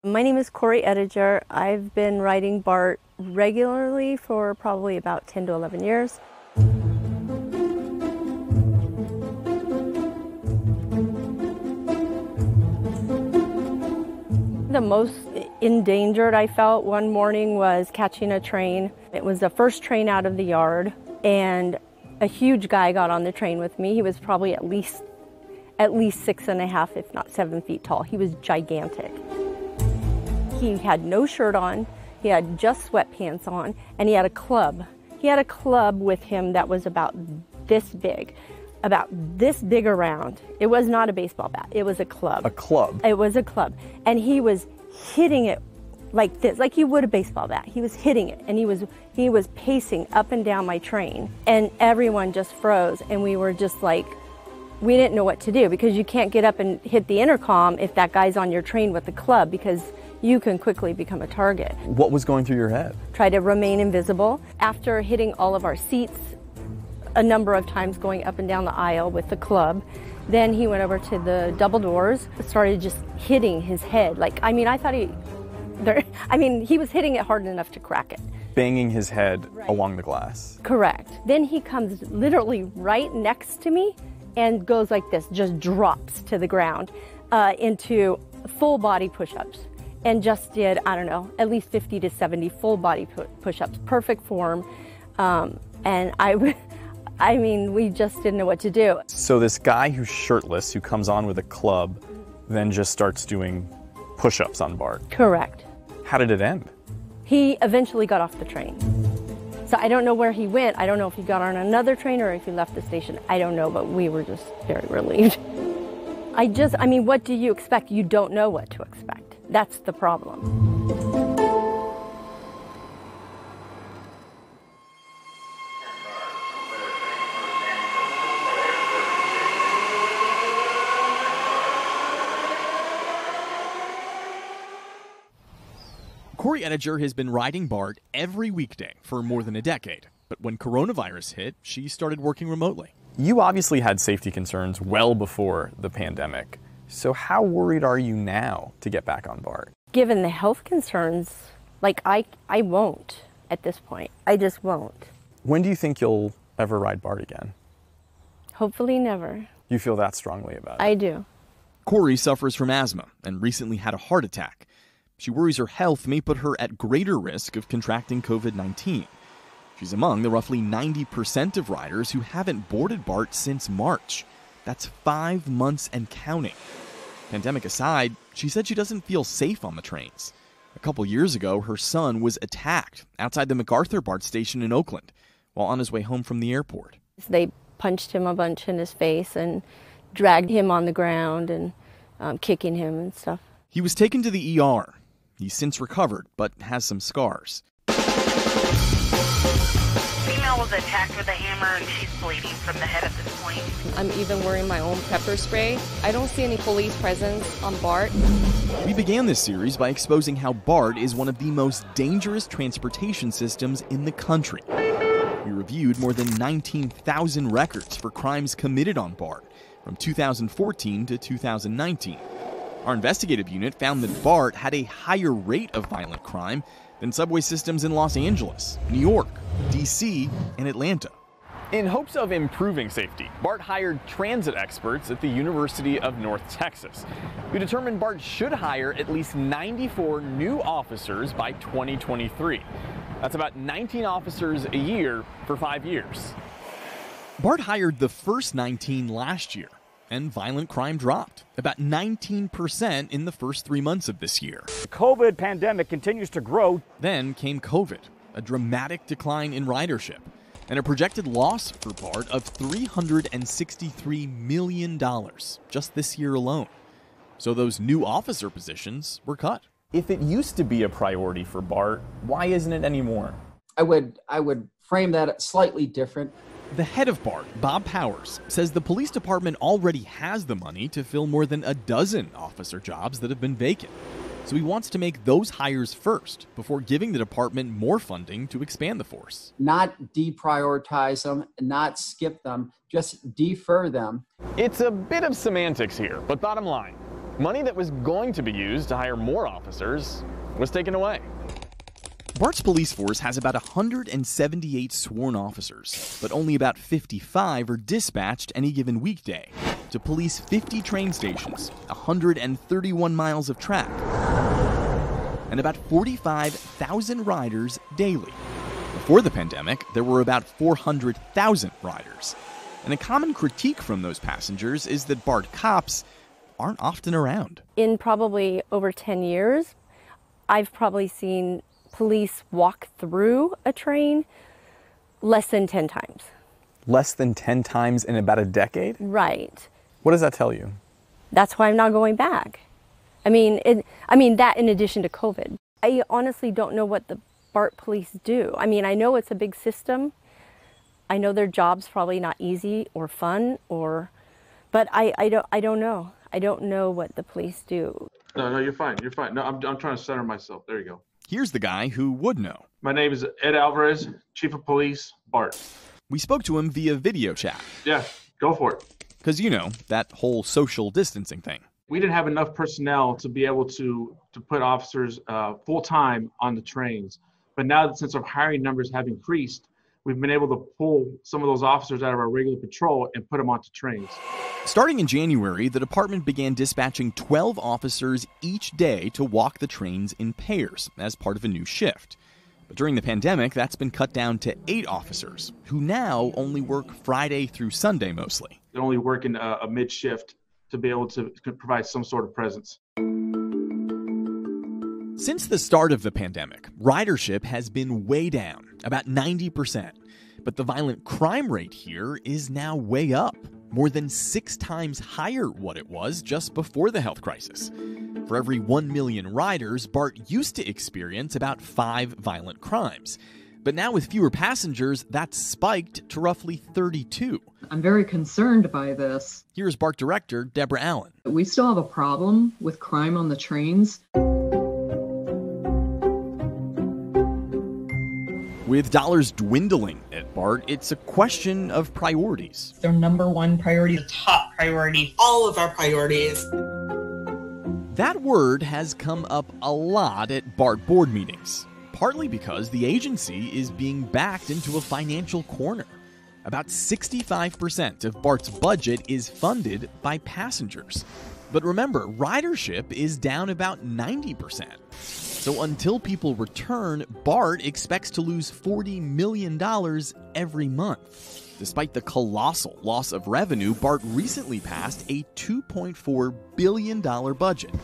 My name is Corey Ediger. I've been riding BART regularly for probably about 10 to 11 years. The most endangered I felt one morning was catching a train. It was the first train out of the yard, and a huge guy got on the train with me. He was probably at least 6.5, if not 7 feet tall. He was gigantic. He had no shirt on, he had just sweatpants on, and he had a club. He had a club with him that was about this big around. It was not a baseball bat, it was a club. A club? It was a club. And he was hitting it like this, like you would a baseball bat. He was hitting it, and he was pacing up and down my train. And everyone just froze, and we were just like, we didn't know what to do, because you can't get up and hit the intercom if that guy's on your train with the club, because you can quickly become a target. What was going through your head? Try to remain invisible. After hitting all of our seats a number of times, going up and down the aisle with the club, then he went over to the double doors, started just hitting his head. I thought he was hitting it hard enough to crack it. Banging his head along the glass. Correct. Then he comes literally right next to me and goes like this, just drops to the ground into full body push-ups. And just did, I don't know, at least 50 to 70 full body push-ups, perfect form. And we just didn't know what to do. So this guy who's shirtless, who comes on with a club, then just starts doing push-ups on BART. Correct. How did it end? He eventually got off the train. So I don't know where he went. I don't know if he got on another train or if he left the station. I don't know, but we were just very relieved. What do you expect? You don't know what to expect. That's the problem. Corey Ediger has been riding BART every weekday for more than a decade. But when coronavirus hit, she started working remotely. You obviously had safety concerns well before the pandemic. So how worried are you now to get back on BART? Given the health concerns, I won't at this point. I just won't. When do you think you'll ever ride BART again? Hopefully never. You feel that strongly about it? I do. Corey suffers from asthma and recently had a heart attack. She worries her health may put her at greater risk of contracting COVID-19. She's among the roughly 90% of riders who haven't boarded BART since March. That's 5 months and counting. Pandemic aside, she said she doesn't feel safe on the trains. A couple years ago, her son was attacked outside the MacArthur BART station in Oakland while on his way home from the airport. They punched him a bunch in his face and dragged him on the ground and kicking him and stuff. He was taken to the ER. He's since recovered, but has some scars. Female was attacked with a hammer and she's bleeding from the head at this point. I'm even wearing my own pepper spray. I don't see any police presence on BART. We began this series by exposing how BART is one of the most dangerous transportation systems in the country. We reviewed more than 19,000 records for crimes committed on BART from 2014 to 2019. Our investigative unit found that BART had a higher rate of violent crime than subway systems in Los Angeles, New York, D.C., and Atlanta. In hopes of improving safety, BART hired transit experts at the University of North Texas, who determined BART should hire at least 94 new officers by 2023. That's about 19 officers a year for 5 years. BART hired the first 19 last year, and violent crime dropped about 19% in the first 3 months of this year. The COVID pandemic continues to grow. Then came COVID, a dramatic decline in ridership, and a projected loss for BART of $363 million just this year alone. So those new officer positions were cut. If it used to be a priority for BART, why isn't it anymore? I would frame that slightly different. The head of BART, Bob Powers, says the police department already has the money to fill more than a dozen officer jobs that have been vacant. So he wants to make those hires first before giving the department more funding to expand the force. Not deprioritize them, not skip them, just defer them. It's a bit of semantics here, but bottom line, Money that was going to be used to hire more officers was taken away. BART's police force has about 178 sworn officers, but only about 55 are dispatched any given weekday to police 50 train stations, 131 miles of track, and about 45,000 riders daily. Before the pandemic, there were about 400,000 riders. And a common critique from those passengers is that BART cops aren't often around. In probably over 10 years, I've probably seen police walk through a train less than 10 times. Less than 10 times in about a decade? Right. What does that tell you? That's why I'm not going back. I mean that in addition to COVID. I honestly don't know what the BART police do. I mean, I know it's a big system. I know their job's probably not easy or fun, but I don't know. I don't know what the police do. No, you're fine. You're fine. No, I'm trying to center myself. There you go. Here's the guy who would know. My name is Ed Alvarez, Chief of Police, BART. We spoke to him via video chat. Yeah, go for it. Because, you know, that whole social distancing thing. We didn't have enough personnel to be able to put officers full-time on the trains. But now that since our hiring numbers have increased, we've been able to pull some of those officers out of our regular patrol and put them onto trains. Starting in January, the department began dispatching 12 officers each day to walk the trains in pairs as part of a new shift. But during the pandemic, that's been cut down to 8 officers, who now only work Friday through Sunday mostly. They're only working a mid-shift to be able to provide some sort of presence. Since the start of the pandemic, ridership has been way down, about 90%. But the violent crime rate here is now way up, more than 6 times higher what it was just before the health crisis. For every 1 million riders, BART used to experience about 5 violent crimes. But now with fewer passengers, that's spiked to roughly 32. I'm very concerned by this. Here's BART Director Deborah Allen. We still have a problem with crime on the trains. With dollars dwindling at BART, it's a question of priorities. Their number one priority, the top priority, all of our priorities. That word has come up a lot at BART board meetings, partly because the agency is being backed into a financial corner. About 65% of BART's budget is funded by passengers. But remember, ridership is down about 90%. So until people return, BART expects to lose $40 million every month. Despite the colossal loss of revenue, BART recently passed a $2.4 billion budget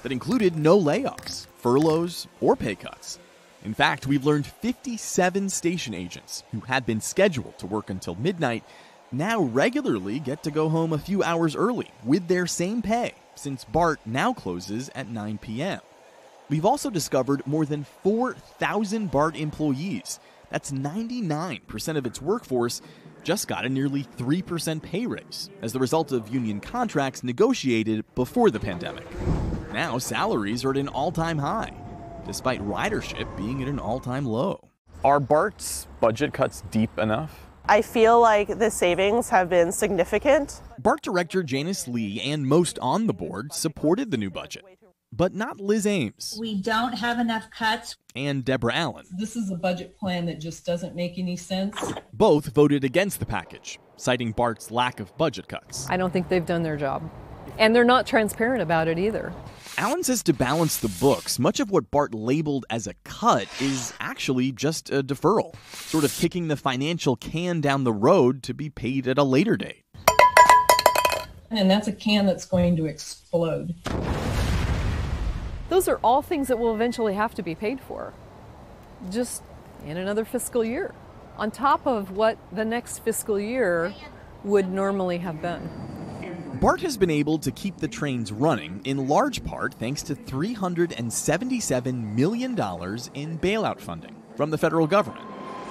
that included no layoffs, furloughs, or pay cuts. In fact, we've learned 57 station agents who had been scheduled to work until midnight now regularly get to go home a few hours early with their same pay, since BART now closes at 9 p.m. We've also discovered more than 4,000 BART employees, that's 99% of its workforce, just got a nearly 3% pay raise as the result of union contracts negotiated before the pandemic. Now salaries are at an all-time high, despite ridership being at an all-time low. Are BART's budget cuts deep enough? I feel like the savings have been significant. BART Director Janice Lee and most on the board supported the new budget, but not Liz Ames. We don't have enough cuts. And Deborah Allen. This is a budget plan that just doesn't make any sense. Both voted against the package, citing BART's lack of budget cuts. I don't think they've done their job. And they're not transparent about it either. Allen says to balance the books, much of what BART labeled as a cut is actually just a deferral, sort of kicking the financial can down the road to be paid at a later date. And that's a can that's going to explode. Those are all things that will eventually have to be paid for, just in another fiscal year, on top of what the next fiscal year would normally have been. BART has been able to keep the trains running in large part thanks to $377 million in bailout funding from the federal government.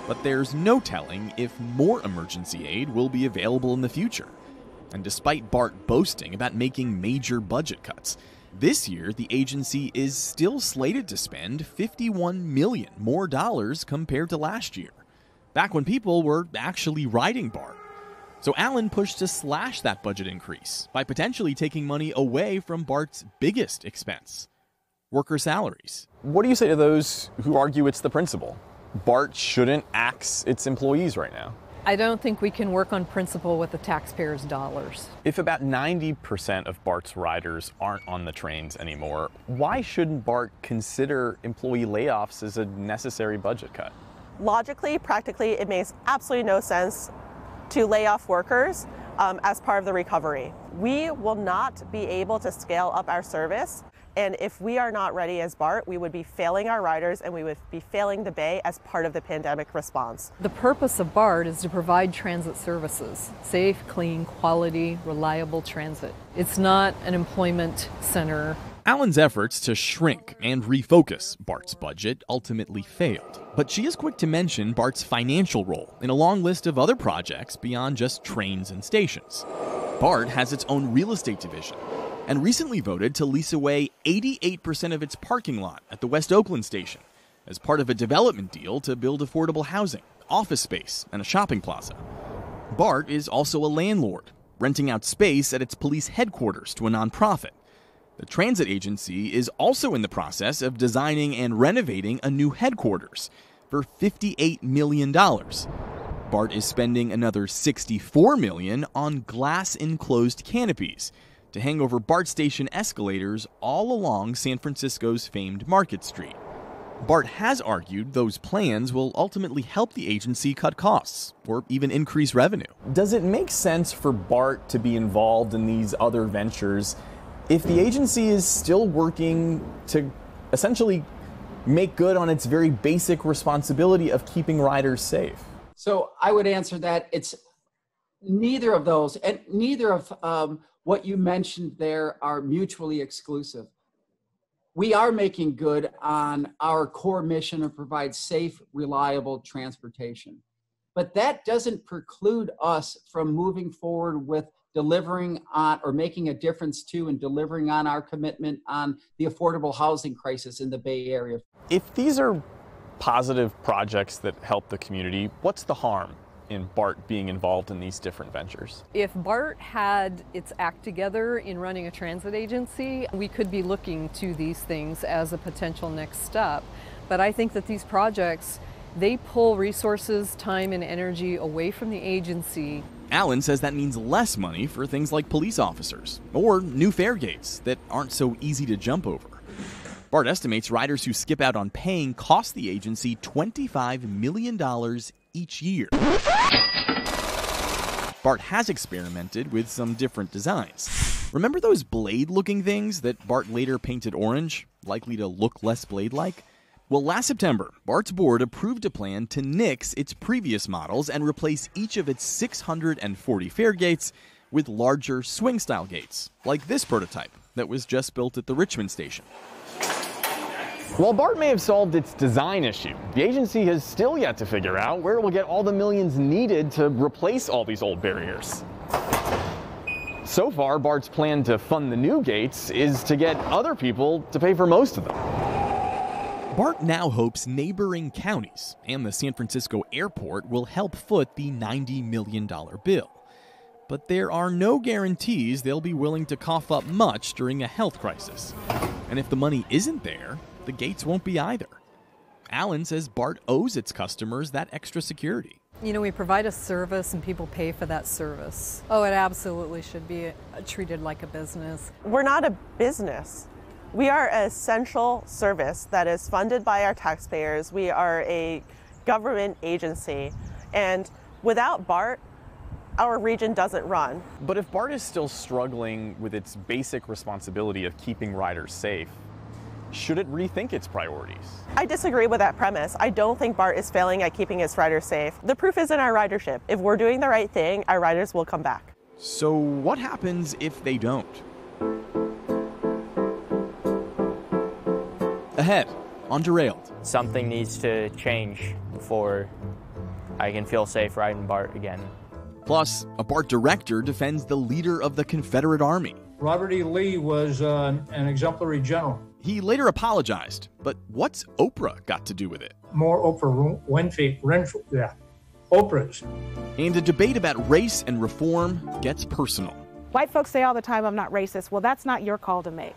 But there's no telling if more emergency aid will be available in the future. And despite BART boasting about making major budget cuts, this year the agency is still slated to spend $51 million more compared to last year, back when people were actually riding BART. So Allen pushed to slash that budget increase by potentially taking money away from BART's biggest expense, worker salaries. What do you say to those who argue it's the principle? BART shouldn't axe its employees right now. I don't think we can work on principle with the taxpayers' dollars. If about 90% of BART's riders aren't on the trains anymore, why shouldn't BART consider employee layoffs as a necessary budget cut? Logically, practically, it makes absolutely no sense to lay off workers as part of the recovery. We will not be able to scale up our service, and if we are not ready as BART, we would be failing our riders and we would be failing the Bay as part of the pandemic response. The purpose of BART is to provide transit services, safe, clean, quality, reliable transit. It's not an employment center. Allen's efforts to shrink and refocus BART's budget ultimately failed, but she is quick to mention BART's financial role in a long list of other projects beyond just trains and stations. BART has its own real estate division and recently voted to lease away 88% of its parking lot at the West Oakland station as part of a development deal to build affordable housing, office space, and a shopping plaza. BART is also a landlord, renting out space at its police headquarters to a nonprofit. The transit agency is also in the process of designing and renovating a new headquarters for $58 million. BART is spending another $64 million on glass-enclosed canopies to hang over BART station escalators all along San Francisco's famed Market Street. BART has argued those plans will ultimately help the agency cut costs or even increase revenue. Does it make sense for BART to be involved in these other ventures if the agency is still working to essentially make good on its very basic responsibility of keeping riders safe? So I would answer that it's neither of those, and neither of what you mentioned there are mutually exclusive. We are making good on our core mission to provide safe, reliable transportation. But that doesn't preclude us from moving forward with delivering on or making a difference to and delivering on our commitment on the affordable housing crisis in the Bay Area. If these are positive projects that help the community, what's the harm in BART being involved in these different ventures? If BART had its act together in running a transit agency, we could be looking to these things as a potential next step. But I think that these projects, they pull resources, time, and energy away from the agency. Allen says that means less money for things like police officers or new fare gates that aren't so easy to jump over. BART estimates riders who skip out on paying cost the agency $25 million each year. BART has experimented with some different designs. Remember those blade-looking things that BART later painted orange, likely to look less blade-like? Well, last September, BART's board approved a plan to nix its previous models and replace each of its 640 fare gates with larger swing-style gates, like this prototype that was just built at the Richmond station. While BART may have solved its design issue, the agency has still yet to figure out where it will get all the millions needed to replace all these old barriers. So far, BART's plan to fund the new gates is to get other people to pay for most of them. BART now hopes neighboring counties and the San Francisco airport will help foot the $90 million bill. But there are no guarantees they'll be willing to cough up much during a health crisis. And if the money isn't there, the gates won't be either. Allen says BART owes its customers that extra security. You know, we provide a service and people pay for that service. Oh, it absolutely should be treated like a business. We're not a business. We are an essential service that is funded by our taxpayers. We are a government agency, and without BART, our region doesn't run. But if BART is still struggling with its basic responsibility of keeping riders safe, should it rethink its priorities? I disagree with that premise. I don't think BART is failing at keeping its riders safe. The proof is in our ridership. If we're doing the right thing, our riders will come back. So what happens if they don't? Ahead on Derailed. Something needs to change before I can feel safe riding BART again. Plus, a BART director defends the leader of the Confederate Army. Robert E. Lee was an exemplary general. He later apologized, but what's Oprah got to do with it? More Oprah Winfrey, yeah. Oprah's. And a debate about race and reform gets personal. White folks say all the time, I'm not racist. Well, that's not your call to make.